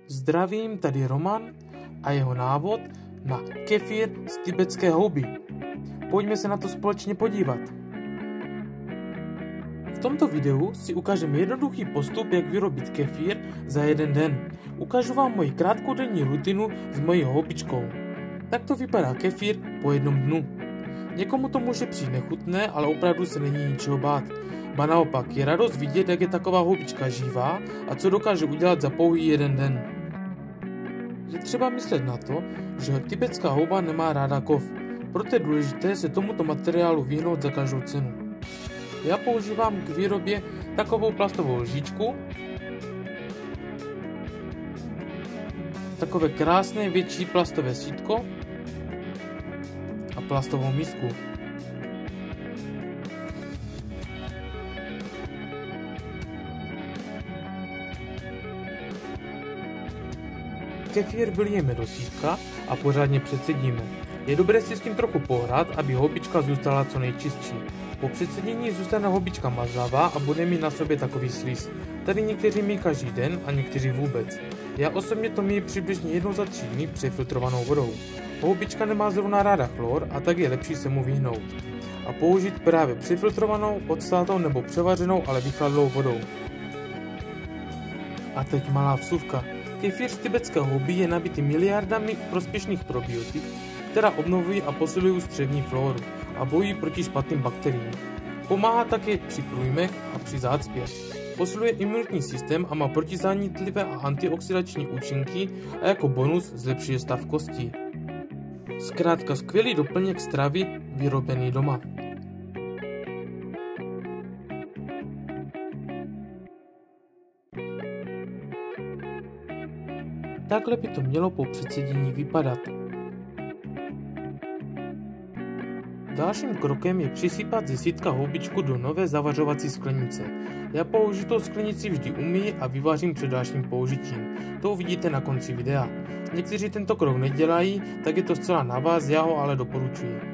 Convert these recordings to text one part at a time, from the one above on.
Zdravím, tady Roman a jeho návod na kefír z tibetské houby. Pojďme se na to společně podívat. V tomto videu si ukážeme jednoduchý postup, jak vyrobit kefír za jeden den. Ukážu vám moji krátkodenní rutinu s mojí houbičkou. Tak to vypadá kefír po jednom dnu. Někomu to může přijít nechutné, ale opravdu se není ničeho bát. Ba naopak, je radost vidět, jak je taková houbička živá a co dokáže udělat za pouhý jeden den. Je třeba myslet na to, že tibetská houba nemá ráda kov, proto je důležité se tomuto materiálu vyhnout za každou cenu. Já používám k výrobě takovou plastovou lžičku, takové krásné větší plastové sítko a plastovou misku. Kefír vylijeme do sítka a pořádně předsedíme. Je dobré si s tím trochu pohrát, aby houbička zůstala co nejčistší. Po předsedění zůstane houbička mazlavá a bude mít na sobě takový slíz. Tady někteří mí každý den a někteří vůbec. Já osobně to miju přibližně jednou za 3 dny přefiltrovanou vodou. Houbička nemá zrovna ráda chlor a tak je lepší se mu vyhnout. A použít právě přefiltrovanou, odstátou nebo převařenou, ale vychladlou vodou. A teď malá vsuvka. Kefír z tibetské houby je nabitý miliardami prospěšných probiotik, která obnovují a posilují střevní flóru a bojují proti špatným bakteriím. Pomáhá také při průjmech a při zácpě. Posiluje imunitní systém a má protizánětlivé a antioxidační účinky a jako bonus zlepšuje stav kostí. Zkrátka skvělý doplněk stravy vyrobený doma. Takhle by to mělo po předsedění vypadat. Dalším krokem je přisypat ze sítka houbičku do nové zavařovací sklenice. Já použitou sklenici vždy umyji a vyvařím před dalším použitím. To uvidíte na konci videa. Někteří tento krok nedělají, tak je to zcela na vás, já ho ale doporučuji.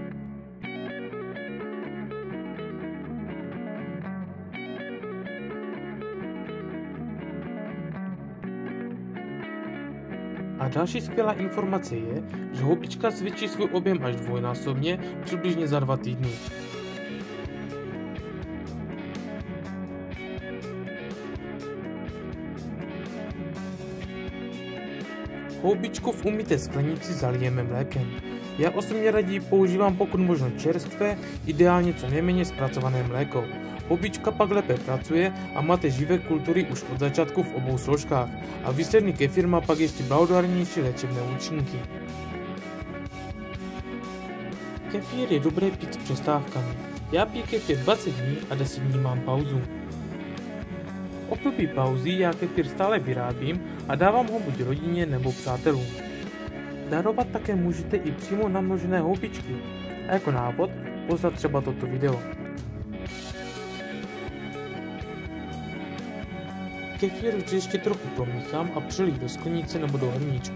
A další skvělá informace je, že houbička zvětší svůj objem až dvojnásobně, přibližně za 2 týdny. Houbičku v umyté sklenici zalijeme mlékem. Já osobně raději používám pokud možno čerstvé, ideálně co nejméně zpracované mléko. Houbička pak lépe pracuje a máte živé kultury už od začátku v obou složkách a výsledný kefír má pak ještě blahodárnější léčebné účinky. Kefír je dobré pít s přestávkami. Já piju kefír 20 dní a 10 dní mám pauzu. V období pauzy já kefír stále vyrábím a dávám ho buď rodině nebo přátelům. Darovat také můžete i přímo namnožené houbičky a jako návod poslat třeba toto video. Kefír vždy ještě trochu promíchám a přeliju do sklenice nebo do hrníčku.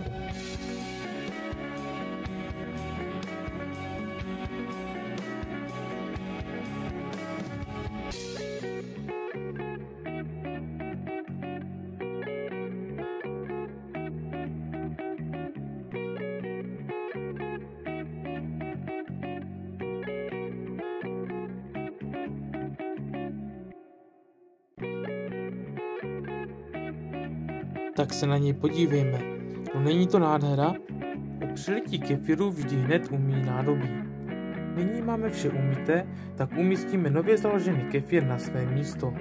Tak se na něj podívejme. No není to nádhera? Po přelití kefíru vždy hned umyjí nádobí. Nyní máme vše umyté, tak umístíme nově založený kefír na své místo.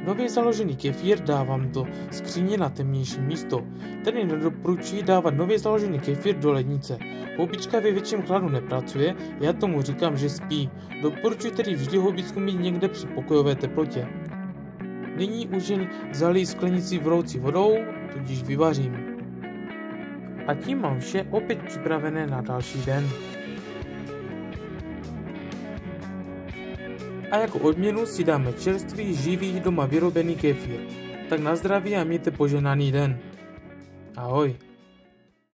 Nově založený kefír dávám do skříně na temnější místo. Tedy nedoporučuji dávat nově založený kefír do lednice. Houbička ve větším chladu nepracuje, já tomu říkám, že spí. Doporučuji tedy vždy houbičku mít někde při pokojové teplotě. Nyní už jen zalij sklenici vroucí vodou, tudíž vyvařím. A tím mám vše opět připravené na další den. A jako odměnu si dáme čerstvý, živý, doma vyrobený kefír. Tak na zdraví a mějte požehnaný den. Ahoj.